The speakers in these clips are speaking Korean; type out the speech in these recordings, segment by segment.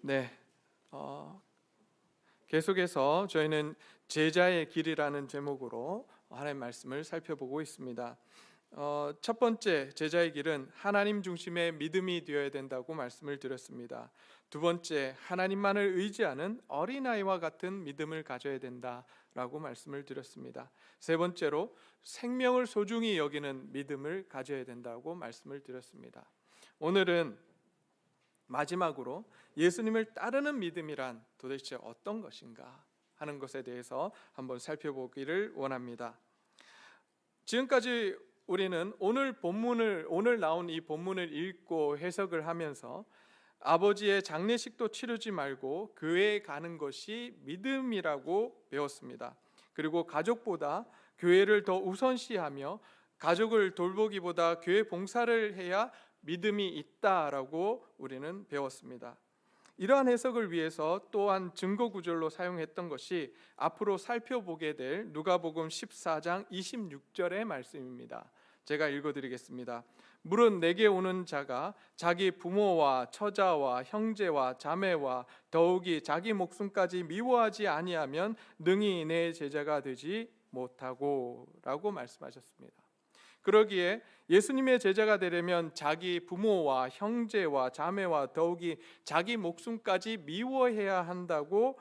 네, 계속해서 저희는 제자의 길이라는 제목으로 하나님의 말씀을 살펴보고 있습니다. 첫 번째 제자의 길은 하나님 중심의 믿음이 되어야 된다고 말씀을 드렸습니다. 두 번째, 하나님만을 의지하는 어린아이와 같은 믿음을 가져야 된다라고 말씀을 드렸습니다. 세 번째로, 생명을 소중히 여기는 믿음을 가져야 된다고 말씀을 드렸습니다. 오늘은 마지막으로 예수님을 따르는 믿음이란 도대체 어떤 것인가 하는 것에 대해서 한번 살펴보기를 원합니다. 지금까지 우리는 오늘 나온 이 본문을 읽고 해석을 하면서 아버지의 장례식도 치르지 말고 교회에 가는 것이 믿음이라고 배웠습니다. 그리고 가족보다 교회를 더 우선시하며 가족을 돌보기보다 교회 봉사를 해야 믿음이 있다라고 우리는 배웠습니다. 이러한 해석을 위해서 또한 증거 구절로 사용했던 것이 앞으로 살펴보게 될 누가복음 14장 26절의 말씀입니다. 제가 읽어드리겠습니다. 물은 내게 오는 자가 자기 부모와 처자와 형제와 자매와 더욱이 자기 목숨까지 미워하지 아니하면 능히 내 제자가 되지 못하고 라고 말씀하셨습니다. 그러기에 예수님의 제자가 되려면 자기 부모와 형제와 자매와 더욱이 자기 목숨까지 미워해야 한다고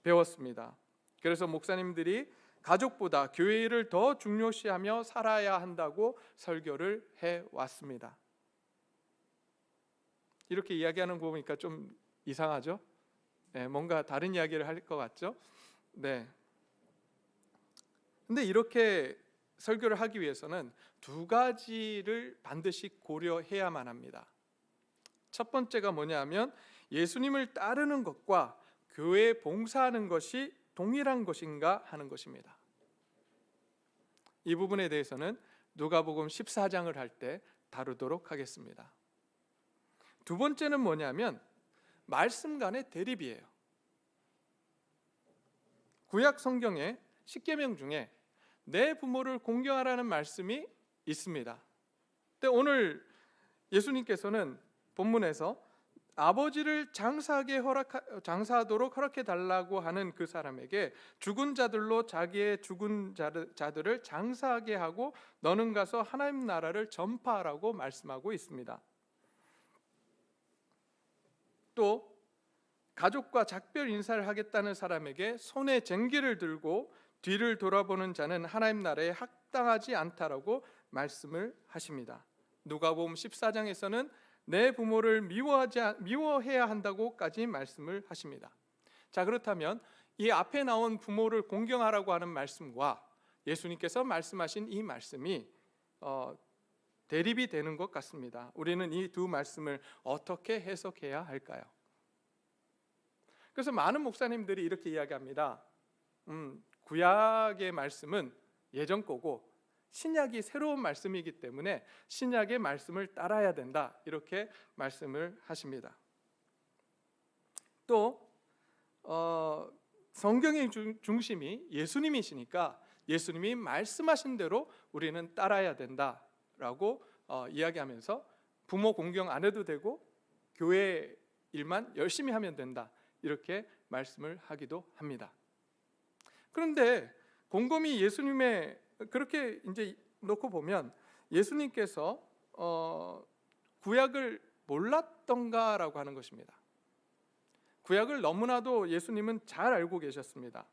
배웠습니다. 그래서 목사님들이 가족보다 교회를 더 중요시하며 살아야 한다고 설교를 해왔습니다. 이렇게 이야기하는 거 보니까 좀 이상하죠? 네, 뭔가 다른 이야기를 할 것 같죠? 네. 근데 이렇게 설교를 하기 위해서는 두 가지를 반드시 고려해야만 합니다. 첫 번째가 뭐냐면 예수님을 따르는 것과 교회에 봉사하는 것이 동일한 것인가 하는 것입니다. 이 부분에 대해서는 누가복음 14장을 할 때 다루도록 하겠습니다. 두 번째는 뭐냐면 말씀 간의 대립이에요. 구약 성경의 십계명 중에 내 부모를 공경하라는 말씀이 있습니다. 근데 오늘 예수님께서는 본문에서 아버지를 장사하도록 허락해 달라고 하는 그 사람에게 죽은 자들로 자기의 죽은 자들을 장사하게 하고 너는 가서 하나님 나라를 전파하라고 말씀하고 있습니다. 또 가족과 작별 인사를 하겠다는 사람에게 손에 쟁기를 들고 뒤를 돌아보는 자는 하나님 나라에 합당하지 않다라고 말씀을 하십니다. 누가복음 14장에서는 내 부모를 미워해야 한다고까지 말씀을 하십니다. 자, 그렇다면 이 앞에 나온 부모를 공경하라고 하는 말씀과 예수님께서 말씀하신 이 말씀이 대립이 되는 것 같습니다. 우리는 이 두 말씀을 어떻게 해석해야 할까요? 그래서 많은 목사님들이 이렇게 이야기합니다. 구약의 말씀은 예전 거고 신약이 새로운 말씀이기 때문에 신약의 말씀을 따라야 된다, 이렇게 말씀을 하십니다. 또 성경의 중심이 예수님이시니까 예수님이 말씀하신 대로 우리는 따라야 된다라고 이야기하면서 부모 공경 안 해도 되고 교회 일만 열심히 하면 된다, 이렇게 말씀을 하기도 합니다. 그런데 곰곰이 예수님의 그렇게 이제 놓고 보면 예수님께서 구약을 몰랐던가라고 하는 것입니다. 구약을 너무나도 예수님은 잘 알고 계셨습니다.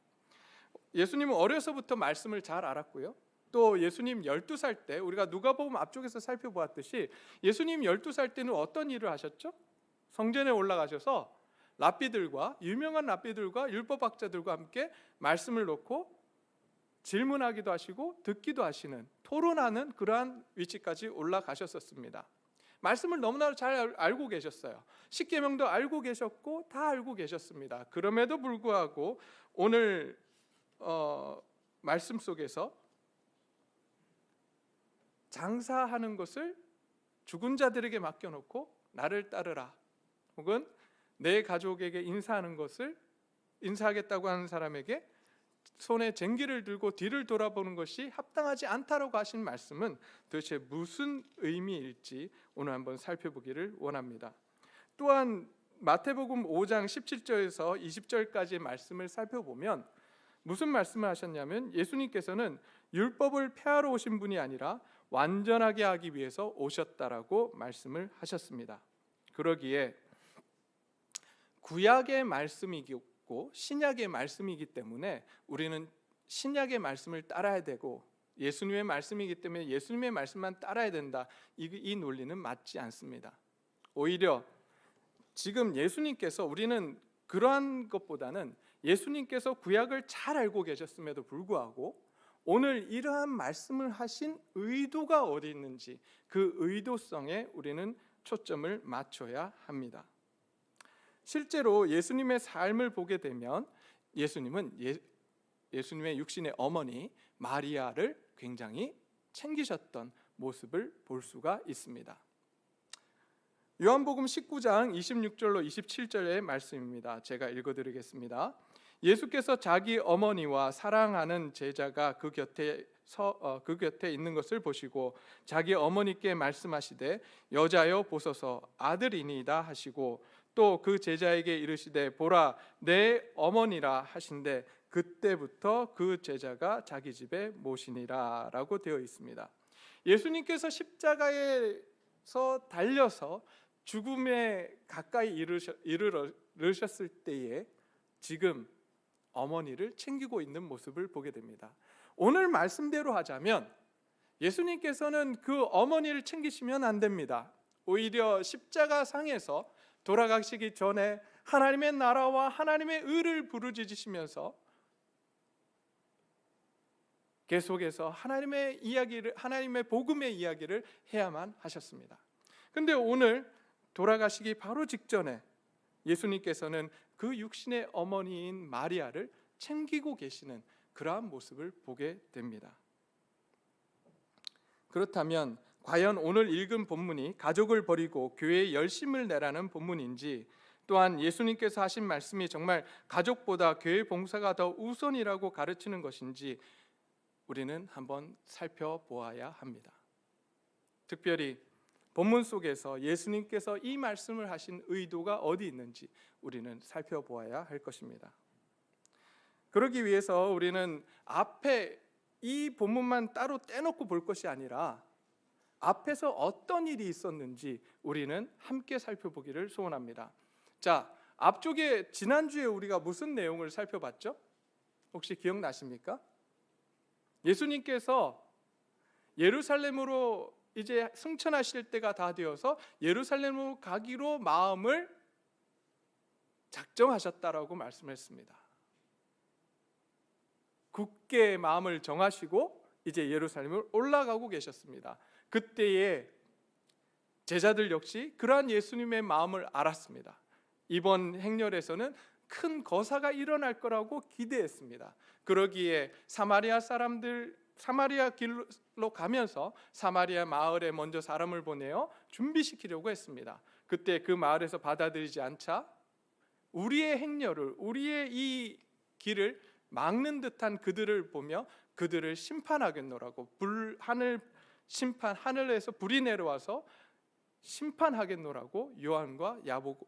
예수님은 어려서부터 말씀을 잘 알았고요. 또 예수님 12살 때 우리가 누가복음 앞쪽에서 살펴보았듯이 예수님 12살 때는 어떤 일을 하셨죠? 성전에 올라가셔서 유명한 랍비들과 율법학자들과 함께 말씀을 놓고 질문하기도 하시고 듣기도 하시는, 토론하는 그러한 위치까지 올라가셨었습니다. 말씀을 너무나 잘 알고 계셨어요. 십계명도 알고 계셨고 다 알고 계셨습니다. 그럼에도 불구하고 오늘 말씀 속에서 장사하는 것을 죽은 자들에게 맡겨놓고 나를 따르라, 혹은 내 가족에게 인사하겠다고 하는 사람에게 손에 쟁기를 들고 뒤를 돌아보는 것이 합당하지 않다라고 하신 말씀은 도대체 무슨 의미일지 오늘 한번 살펴보기를 원합니다. 또한 마태복음 5장 17절에서 20절까지의 말씀을 살펴보면 무슨 말씀을 하셨냐면 예수님께서는 율법을 폐하러 오신 분이 아니라 완전하게 하기 위해서 오셨다라고 말씀을 하셨습니다. 그러기에 구약의 말씀이고 신약의 말씀이기 때문에 우리는 신약의 말씀을 따라야 되고 예수님의 말씀이기 때문에 예수님의 말씀만 따라야 된다. 이 논리는 맞지 않습니다. 오히려 지금 예수님께서 우리는 그러한 것보다는 예수님께서 구약을 잘 알고 계셨음에도 불구하고 오늘 이러한 말씀을 하신 의도가 어디 있는지 그 의도성에 우리는 초점을 맞춰야 합니다. 실제로 예수님의 삶을 보게 되면 예수님은 예수님의 육신의 어머니 마리아를 굉장히 챙기셨던 모습을 볼 수가 있습니다. 요한복음 19장 26절로 27절의 말씀입니다. 제가 읽어드리겠습니다. 예수께서 자기 어머니와 사랑하는 제자가 그 곁에 있는 것을 보시고 자기 어머니께 말씀하시되 여자여 보소서 아들이니이다 하시고 또 그 제자에게 이르시되 보라 내 어머니라 하신대 그때부터 그 제자가 자기 집에 모시니라 라고 되어 있습니다. 예수님께서 십자가에서 달려서 죽음에 가까이 이르셨을 때에 지금 어머니를 챙기고 있는 모습을 보게 됩니다. 오늘 말씀대로 하자면 예수님께서는 그 어머니를 챙기시면 안 됩니다. 오히려 십자가 상에서 돌아가시기 전에 하나님의 나라와 하나님의 의를 부르짖으시면서 계속해서 하나님의 복음의 이야기를 해야만 하셨습니다. 근데 오늘 돌아가시기 바로 직전에 예수님께서는 그 육신의 어머니인 마리아를 챙기고 계시는 그러한 모습을 보게 됩니다. 그렇다면 과연 오늘 읽은 본문이 가족을 버리고 교회에 열심을 내라는 본문인지 또한 예수님께서 하신 말씀이 정말 가족보다 교회 봉사가 더 우선이라고 가르치는 것인지 우리는 한번 살펴보아야 합니다. 특별히 본문 속에서 예수님께서 이 말씀을 하신 의도가 어디 있는지 우리는 살펴보아야 할 것입니다. 그러기 위해서 우리는 앞에 이 본문만 따로 떼놓고 볼 것이 아니라 앞에서 어떤 일이 있었는지 우리는 함께 살펴보기를 소원합니다. 자, 앞쪽에 지난주에 우리가 무슨 내용을 살펴봤죠? 혹시 기억나십니까? 예수님께서 예루살렘으로 이제 승천하실 때가 다 되어서 예루살렘으로 가기로 마음을 작정하셨다라고 말씀했습니다. 굳게 마음을 정하시고 이제 예루살렘을 올라가고 계셨습니다. 그때에 제자들 역시 그러한 예수님의 마음을 알았습니다. 이번 행렬에서는 큰 거사가 일어날 거라고 기대했습니다. 그러기에 사마리아 길로 가면서 사마리아 마을에 먼저 사람을 보내어 준비시키려고 했습니다. 그때 그 마을에서 받아들이지 않자 우리의 행렬을, 우리의 이 길을 막는 듯한 그들을 보며 그들을 심판하겠노라고 하늘에서 불이 내려와서 심판하겠노라고 요한과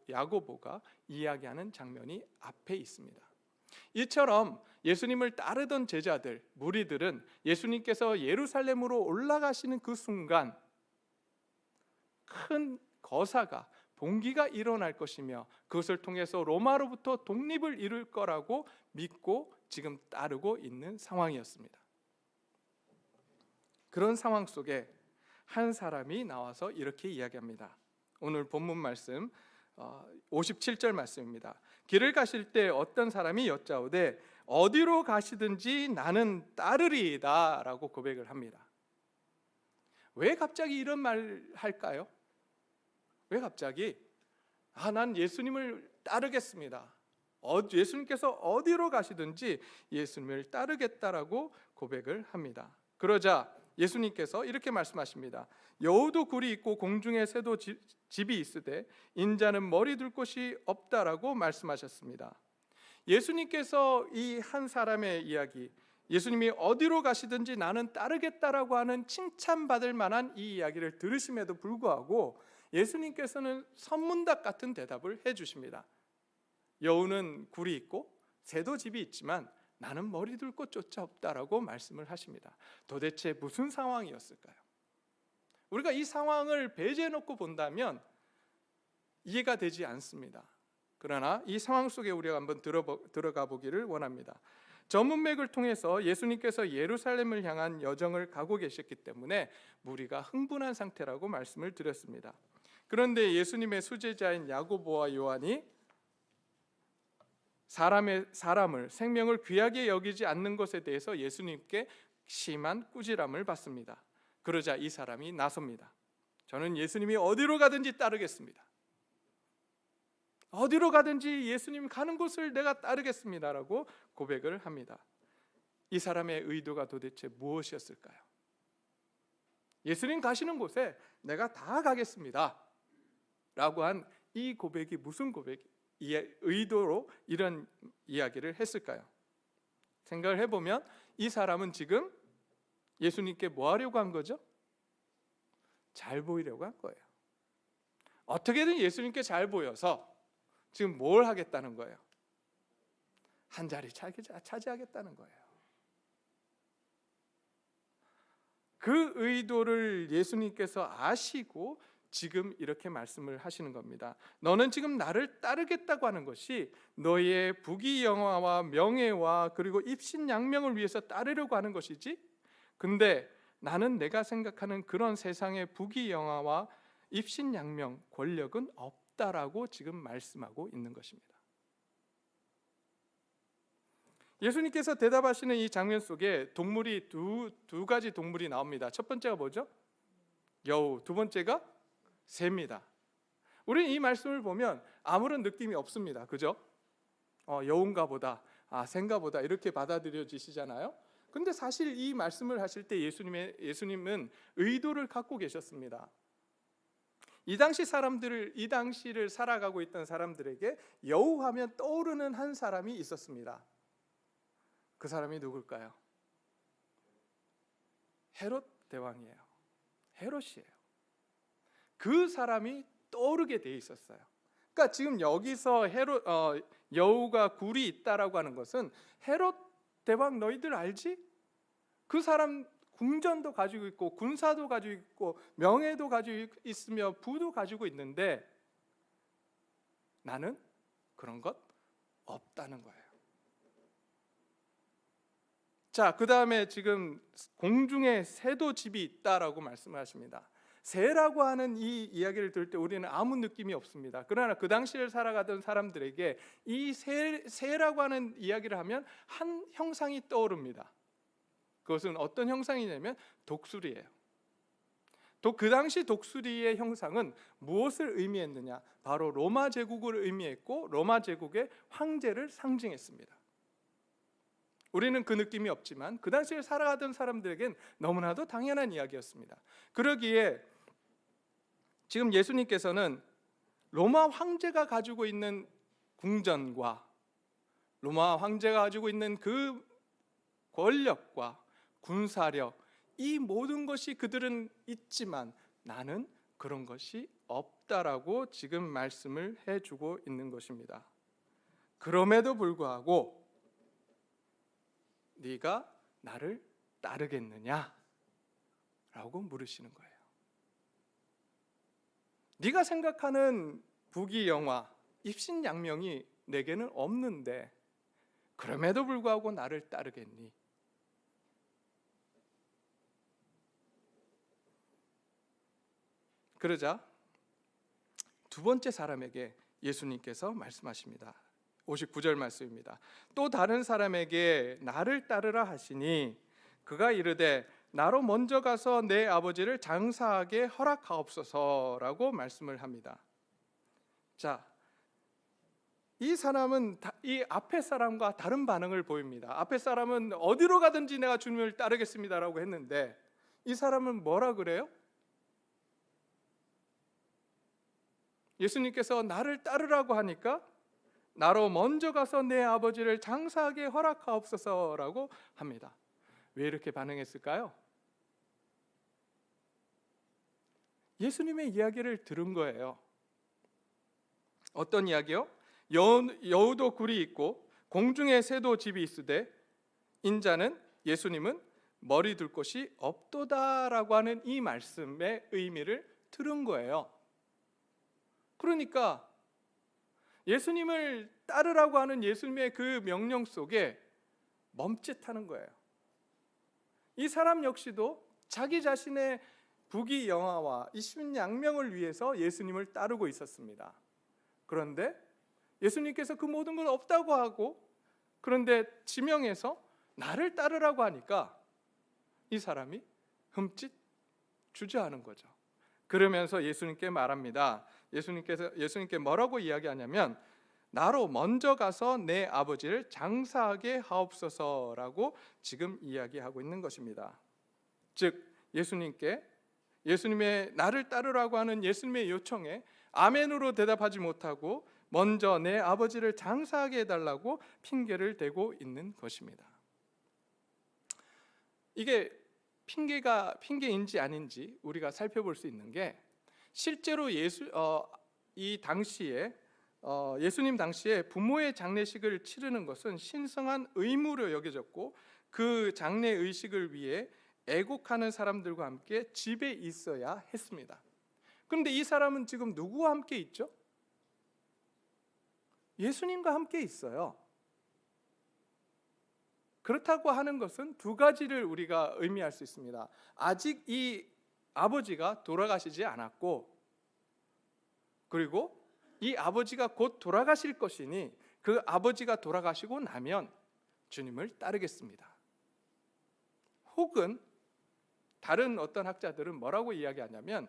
야고보가 이야기하는 장면이 앞에 있습니다. 이처럼 예수님을 따르던 제자들, 무리들은 예수님께서 예루살렘으로 올라가시는 그 순간 큰 거사가 봉기가 일어날 것이며 그것을 통해서 로마로부터 독립을 이룰 거라고 믿고 지금 따르고 있는 상황이었습니다. 그런 상황 속에 한 사람이 나와서 이렇게 이야기합니다. 오늘 본문 말씀 57절 말씀입니다. 길을 가실 때 어떤 사람이 여짜오되 어디로 가시든지 나는 따르리이다 라고 고백을 합니다. 왜 갑자기 이런 말 할까요? 왜 갑자기 난 예수님을 따르겠습니다. 예수님께서 어디로 가시든지 예수님을 따르겠다라고 고백을 합니다. 그러자 예수님께서 이렇게 말씀하십니다. 여우도 굴이 있고 공중에 새도 집이 있으되 인자는 머리 둘 곳이 없다라고 말씀하셨습니다. 예수님께서 이 한 사람의 이야기, 예수님이 어디로 가시든지 나는 따르겠다라고 하는 칭찬받을 만한 이 이야기를 들으심에도 불구하고 예수님께서는 선문답 같은 대답을 해주십니다. 여우는 굴이 있고 새도 집이 있지만 나는 머리 둘 곳조차 없다라고 말씀을 하십니다. 도대체 무슨 상황이었을까요? 우리가 이 상황을 배제해 놓고 본다면 이해가 되지 않습니다. 그러나 이 상황 속에 우리가 한번 들어가 보기를 원합니다. 전문맥을 통해서 예수님께서 예루살렘을 향한 여정을 가고 계셨기 때문에 무리가 흥분한 상태라고 말씀을 드렸습니다. 그런데 예수님의 수제자인 야고보와 요한이 사람을 생명을 귀하게 여기지 않는 것에 대해서 예수님께 심한 꾸지람을 받습니다. 그러자 이 사람이 나섭니다. 저는 예수님이 어디로 가든지 따르겠습니다. 어디로 가든지 예수님 가는 곳을 내가 따르겠습니다라고 고백을 합니다. 이 사람의 의도가 도대체 무엇이었을까요? 예수님 가시는 곳에 내가 다 가겠습니다 라고 한 이 고백이 무슨 의도로 이런 이야기를 했을까요? 생각을 해보면 이 사람은 지금 예수님께 뭐 하려고 한 거죠? 잘 보이려고 한 거예요. 어떻게든 예수님께 잘 보여서 지금 뭘 하겠다는 거예요? 한 자리 차지하겠다는 거예요. 그 의도를 예수님께서 아시고 지금 이렇게 말씀을 하시는 겁니다. 너는 지금 나를 따르겠다고 하는 것이 너의 부귀영화와 명예와 그리고 입신양명을 위해서 따르려고 하는 것이지, 근데 나는 내가 생각하는 그런 세상의 부귀영화와 입신양명, 권력은 없다라고 지금 말씀하고 있는 것입니다. 예수님께서 대답하시는 이 장면 속에 동물이 두 가지 동물이 나옵니다. 첫 번째가 뭐죠? 여우. 두 번째가 새입니다. 우리는 이 말씀을 보면 아무런 느낌이 없습니다. 그죠? 여우인가 보다, 새인가 보다 이렇게 받아들여지시잖아요. 근데 사실 이 말씀을 하실 때 예수님은 의도를 갖고 계셨습니다. 이 당시를 살아가고 있던 사람들에게 여우하면 떠오르는 한 사람이 있었습니다. 그 사람이 누굴까요? 헤롯 대왕이에요. 헤롯이에요. 그 사람이 떠오르게 돼 있었어요. 그러니까 지금 여기서 여우가 굴이 있다라고 하는 것은 헤롯 대왕 너희들 알지? 그 사람 궁전도 가지고 있고 군사도 가지고 있고 명예도 가지고 있으며 부도 가지고 있는데 나는 그런 것 없다는 거예요. 자, 그 다음에 지금 공중에 새도 집이 있다라고 말씀을 하십니다. 새라고 하는 이 이야기를 들을 때 우리는 아무 느낌이 없습니다. 그러나 그 당시를 살아가던 사람들에게 이 새라고 하는 이야기를 하면 한 형상이 떠오릅니다. 그것은 어떤 형상이냐면 독수리예요. 그 당시 독수리의 형상은 무엇을 의미했느냐? 바로 로마 제국을 의미했고 로마 제국의 황제를 상징했습니다. 우리는 그 느낌이 없지만 그 당시에 살아가던 사람들에겐 너무나도 당연한 이야기였습니다. 그러기에 지금 예수님께서는 로마 황제가 가지고 있는 궁전과 로마 황제가 가지고 있는 그 권력과 군사력, 이 모든 것이 그들은 있지만 나는 그런 것이 없다라고 지금 말씀을 해주고 있는 것입니다. 그럼에도 불구하고 네가 나를 따르겠느냐? 라고 물으시는 거예요. 네가 생각하는 부귀영화, 입신양명이 내게는 없는데 그럼에도 불구하고 나를 따르겠니? 그러자 두 번째 사람에게 예수님께서 말씀하십니다. 59절 말씀입니다. 또 다른 사람에게 나를 따르라 하시니 그가 이르되 나로 먼저 가서 내 아버지를 장사하게 허락하옵소서라고 말씀을 합니다. 자, 이 사람은 이 앞에 사람과 다른 반응을 보입니다. 앞에 사람은 어디로 가든지 내가 주님을 따르겠습니다라고 했는데 이 사람은 뭐라 그래요? 예수님께서 나를 따르라고 하니까 나로 먼저 가서 내 아버지를 장사하게 허락하옵소서라고 합니다. 왜 이렇게 반응했을까요? 예수님의 이야기를 들은 거예요. 어떤 이야기요? 여우도 굴이 있고 공중에 새도 집이 있으되 인자는 예수님은 머리 둘 곳이 없도다라고 하는 이 말씀의 의미를 들은 거예요. 그러니까 예수님을 따르라고 하는 예수님의 그 명령 속에 멈칫하는 거예요. 이 사람 역시도 자기 자신의 부귀영화와 이 신양명을 위해서 예수님을 따르고 있었습니다. 그런데 예수님께서 그 모든 건 없다고 하고, 그런데 지명해서 나를 따르라고 하니까 이 사람이 흠칫 주저하는 거죠. 그러면서 예수님께 말합니다. 예수님께 뭐라고 이야기하냐면 나로 먼저 가서 내 아버지를 장사하게 하옵소서라고 지금 이야기하고 있는 것입니다. 즉 예수님의 나를 따르라고 하는 예수님의 요청에 아멘으로 대답하지 못하고 먼저 내 아버지를 장사하게 해달라고 핑계를 대고 있는 것입니다. 이게 핑계인지 아닌지 우리가 살펴볼 수 있는 게, 실제로 이 당시에 예수님 당시에 부모의 장례식을 치르는 것은 신성한 의무로 여겨졌고, 그 장례 의식을 위해 애국하는 사람들과 함께 집에 있어야 했습니다. 그런데 이 사람은 지금 누구와 함께 있죠? 예수님과 함께 있어요. 그렇다고 하는 것은 두 가지를 우리가 의미할 수 있습니다. 아직 이 아버지가 돌아가시지 않았고, 그리고 이 아버지가 곧 돌아가실 것이니 그 아버지가 돌아가시고 나면 주님을 따르겠습니다. 혹은 다른 어떤 학자들은 뭐라고 이야기하냐면,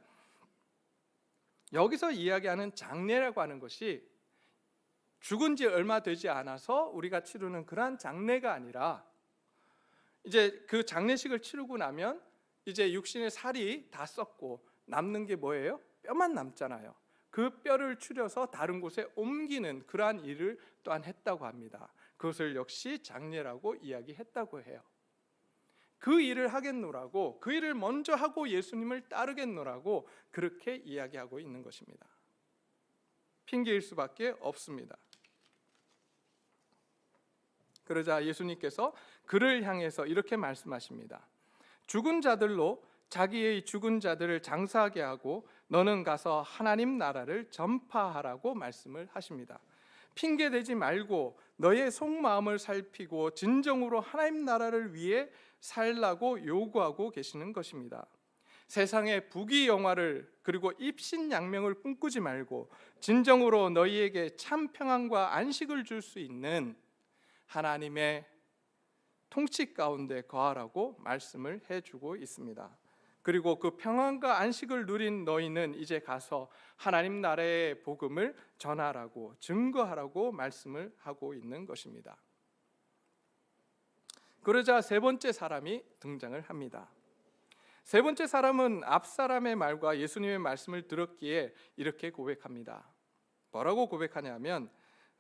여기서 이야기하는 장례라고 하는 것이 죽은 지 얼마 되지 않아서 우리가 치르는 그러한 장례가 아니라, 이제 그 장례식을 치르고 나면 이제 육신의 살이 다 썩고 남는 게 뭐예요? 뼈만 남잖아요. 그 뼈를 추려서 다른 곳에 옮기는 그러한 일을 또한 했다고 합니다. 그것을 역시 장례라고 이야기했다고 해요. 그 일을 하겠노라고, 그 일을 먼저 하고 예수님을 따르겠노라고 그렇게 이야기하고 있는 것입니다. 핑계일 수밖에 없습니다. 그러자 예수님께서 그를 향해서 이렇게 말씀하십니다. 죽은 자들로 자기의 죽은 자들을 장사하게 하고 너는 가서 하나님 나라를 전파하라고 말씀을 하십니다. 핑계대지 말고 너의 속마음을 살피고 진정으로 하나님 나라를 위해 살라고 요구하고 계시는 것입니다. 세상의 부귀영화를 그리고 입신양명을 꿈꾸지 말고 진정으로 너희에게 참 평안과 안식을 줄 수 있는 하나님의 통치 가운데 거하라고 말씀을 해주고 있습니다. 그리고 그 평안과 안식을 누린 너희는 이제 가서 하나님 나라의 복음을 전하라고, 증거하라고 말씀을 하고 있는 것입니다. 그러자 세 번째 사람이 등장을 합니다. 세 번째 사람은 앞 사람의 말과 예수님의 말씀을 들었기에 이렇게 고백합니다. 뭐라고 고백하냐면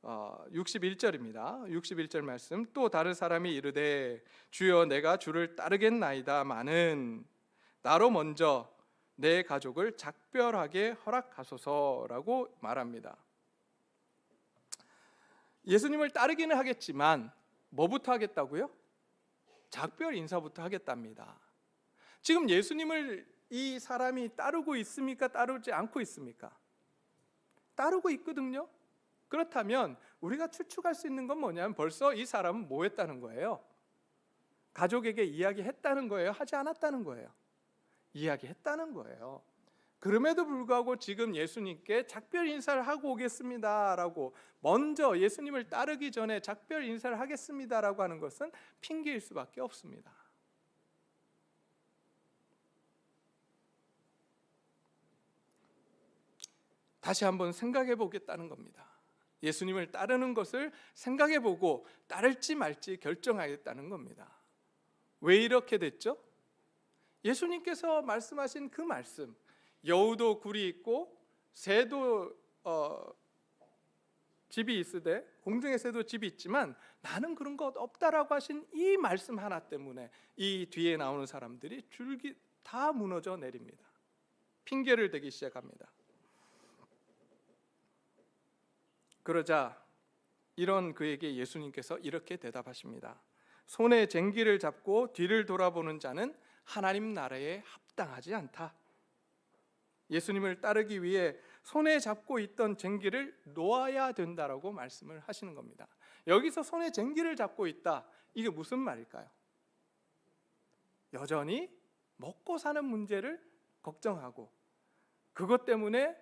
61절입니다. 61절 말씀. 또 다른 사람이 이르되 주여 내가 주를 따르겠나이다마는 나로 먼저 내 가족을 작별하게 허락하소서라고 말합니다. 예수님을 따르기는 하겠지만 뭐부터 하겠다고요? 작별 인사부터 하겠답니다. 지금 예수님을 이 사람이 따르고 있습니까? 따르지 않고 있습니까? 따르고 있거든요. 그렇다면 우리가 추측할 수 있는 건 뭐냐면 벌써 이 사람은 뭐 했다는 거예요? 가족에게 이야기했다는 거예요? 하지 않았다는 거예요? 이야기했다는 거예요. 그럼에도 불구하고 지금 예수님께 작별 인사를 하고 오겠습니다라고, 먼저 예수님을 따르기 전에 작별 인사를 하겠습니다라고 하는 것은 핑계일 수밖에 없습니다. 다시 한번 생각해 보겠다는 겁니다. 예수님을 따르는 것을 생각해 보고 따를지 말지 결정하겠다는 겁니다. 왜 이렇게 됐죠? 예수님께서 말씀하신 그 말씀, 여우도 굴이 있고 새도 집이 있으되 공중의 새도 집이 있지만 나는 그런 것 없다라고 하신 이 말씀 하나 때문에 이 뒤에 나오는 사람들이 줄기 다 무너져 내립니다. 핑계를 대기 시작합니다. 그러자 이런 그에게 예수님께서 이렇게 대답하십니다. 손에 쟁기를 잡고 뒤를 돌아보는 자는 하나님 나라에 합당하지 않다. 예수님을 따르기 위해 손에 잡고 있던 쟁기를 놓아야 된다라고 말씀을 하시는 겁니다. 여기서 손에 쟁기를 잡고 있다, 이게 무슨 말일까요? 여전히 먹고 사는 문제를 걱정하고 그것 때문에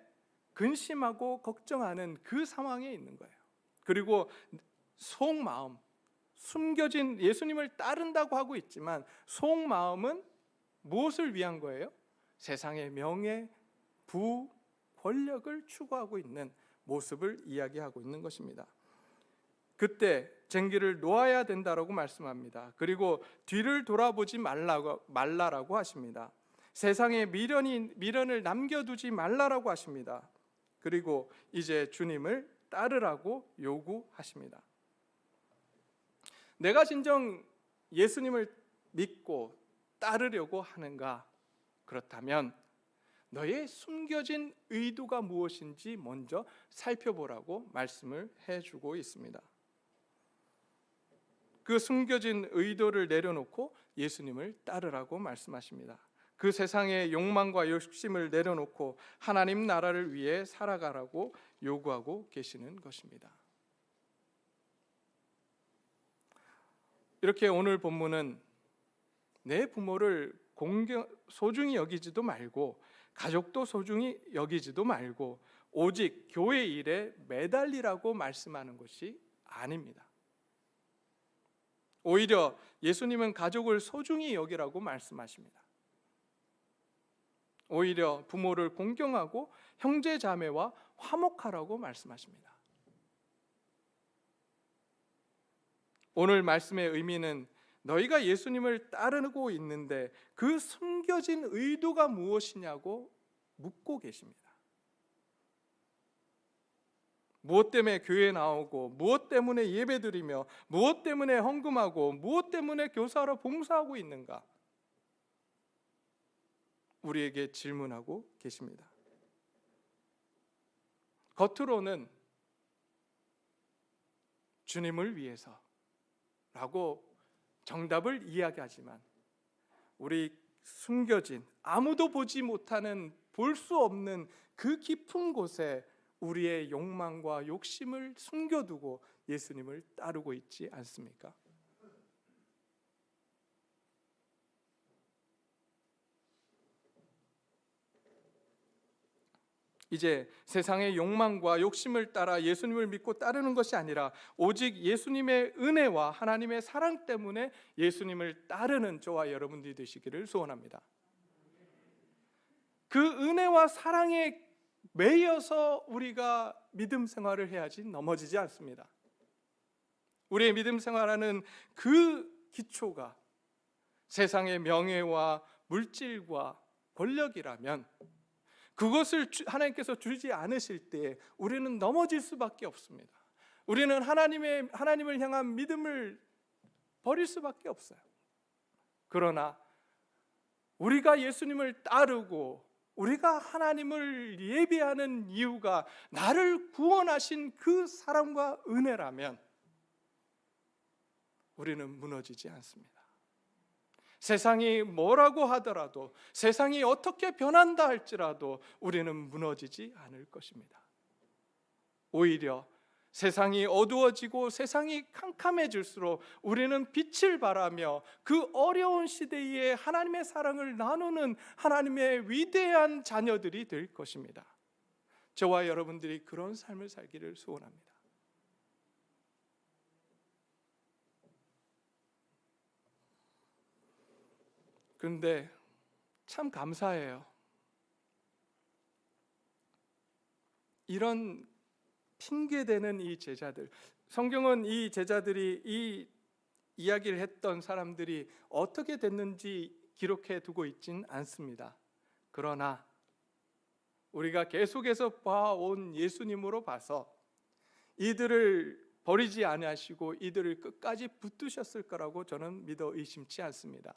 근심하고 걱정하는 그 상황에 있는 거예요. 그리고 속마음, 숨겨진, 예수님을 따른다고 하고 있지만 속마음은 무엇을 위한 거예요? 세상의 명예, 부, 권력을 추구하고 있는 모습을 이야기하고 있는 것입니다. 그때 쟁기를 놓아야 된다라고 말씀합니다. 그리고 뒤를 돌아보지 말라라고 하십니다. 세상에 미련을 남겨두지 말라라고 하십니다. 그리고 이제 주님을 따르라고 요구하십니다. 내가 진정 예수님을 믿고 따르려고 하는가? 그렇다면 너의 숨겨진 의도가 무엇인지 먼저 살펴보라고 말씀을 해주고 있습니다. 그 숨겨진 의도를 내려놓고 예수님을 따르라고 말씀하십니다. 그 세상의 욕망과 욕심을 내려놓고 하나님 나라를 위해 살아가라고 요구하고 계시는 것입니다. 이렇게 오늘 본문은 내 부모를 소중히 여기지도 말고 가족도 소중히 여기지도 말고 오직 교회 일에 매달리라고 말씀하는 것이 아닙니다. 오히려 예수님은 가족을 소중히 여기라고 말씀하십니다. 오히려 부모를 공경하고 형제 자매와 화목하라고 말씀하십니다. 오늘 말씀의 의미는 너희가 예수님을 따르고 있는데 그 숨겨진 의도가 무엇이냐고 묻고 계십니다. 무엇 때문에 교회에 나오고, 무엇 때문에 예배드리며, 무엇 때문에 헌금하고, 무엇 때문에 교사로 봉사하고 있는가? 우리에게 질문하고 계십니다. 겉으로는 주님을 위해서라고 정답을 이야기하지만 우리 숨겨진, 아무도 보지 못하는, 볼 수 없는 그 깊은 곳에 우리의 욕망과 욕심을 숨겨두고 예수님을 따르고 있지 않습니까? 이제 세상의 욕망과 욕심을 따라 예수님을 믿고 따르는 것이 아니라 오직 예수님의 은혜와 하나님의 사랑 때문에 예수님을 따르는 저와 여러분들이 되시기를 소원합니다. 그 은혜와 사랑에 매여서 우리가 믿음 생활을 해야지 넘어지지 않습니다. 우리의 믿음 생활하는 그 기초가 세상의 명예와 물질과 권력이라면 그것을 하나님께서 주지 않으실 때 우리는 넘어질 수밖에 없습니다. 우리는 하나님을 향한 믿음을 버릴 수밖에 없어요. 그러나 우리가 예수님을 따르고 우리가 하나님을 예배하는 이유가 나를 구원하신 그 사랑과 은혜라면 우리는 무너지지 않습니다. 세상이 뭐라고 하더라도, 세상이 어떻게 변한다 할지라도 우리는 무너지지 않을 것입니다. 오히려 세상이 어두워지고 세상이 캄캄해질수록 우리는 빛을 발하며 그 어려운 시대에 하나님의 사랑을 나누는 하나님의 위대한 자녀들이 될 것입니다. 저와 여러분들이 그런 삶을 살기를 소원합니다. 그런데 참 감사해요. 이런 핑계대는 이 제자들, 성경은 이 제자들이 이 이야기를 했던 사람들이 어떻게 됐는지 기록해 두고 있진 않습니다. 그러나 우리가 계속해서 봐온 예수님으로 봐서 이들을 버리지 아니하시고 이들을 끝까지 붙드셨을 거라고 저는 믿어 의심치 않습니다.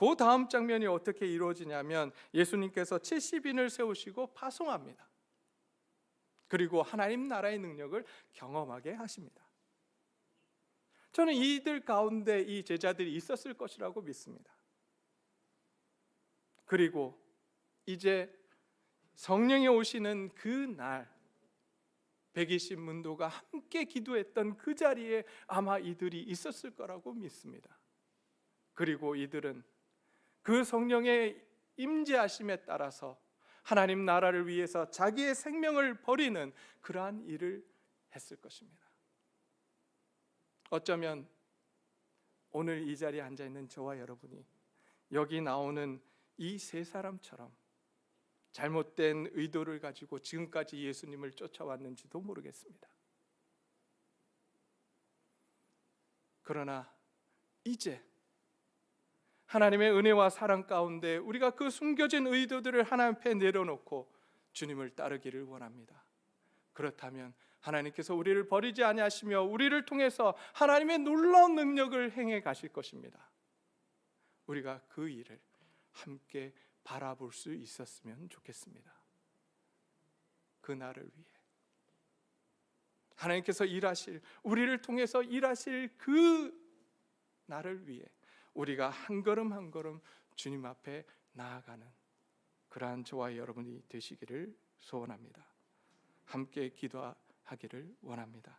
그 다음 장면이 어떻게 이루어지냐면 예수님께서 70인을 세우시고 파송합니다. 그리고 하나님 나라의 능력을 경험하게 하십니다. 저는 이들 가운데 이 제자들이 있었을 것이라고 믿습니다. 그리고 이제 성령이 오시는 그 날 120문도가 함께 기도했던 그 자리에 아마 이들이 있었을 거라고 믿습니다. 그리고 이들은 그 성령의 임재하심에 따라서 하나님 나라를 위해서 자기의 생명을 버리는 그러한 일을 했을 것입니다. 어쩌면 오늘 이 자리에 앉아있는 저와 여러분이 여기 나오는 이 세 사람처럼 잘못된 의도를 가지고 지금까지 예수님을 쫓아왔는지도 모르겠습니다. 그러나 이제 하나님의 은혜와 사랑 가운데 우리가 그 숨겨진 의도들을 하나님 앞에 내려놓고 주님을 따르기를 원합니다. 그렇다면 하나님께서 우리를 버리지 아니하시며 우리를 통해서 하나님의 놀라운 능력을 행해 가실 것입니다. 우리가 그 일을 함께 바라볼 수 있었으면 좋겠습니다. 그 날을 위해 하나님께서 일하실, 우리를 통해서 일하실 그 날을 위해 우리가 한 걸음 한 걸음 주님 앞에 나아가는 그러한 저와 여러분이 되시기를 소원합니다. 함께 기도하기를 원합니다.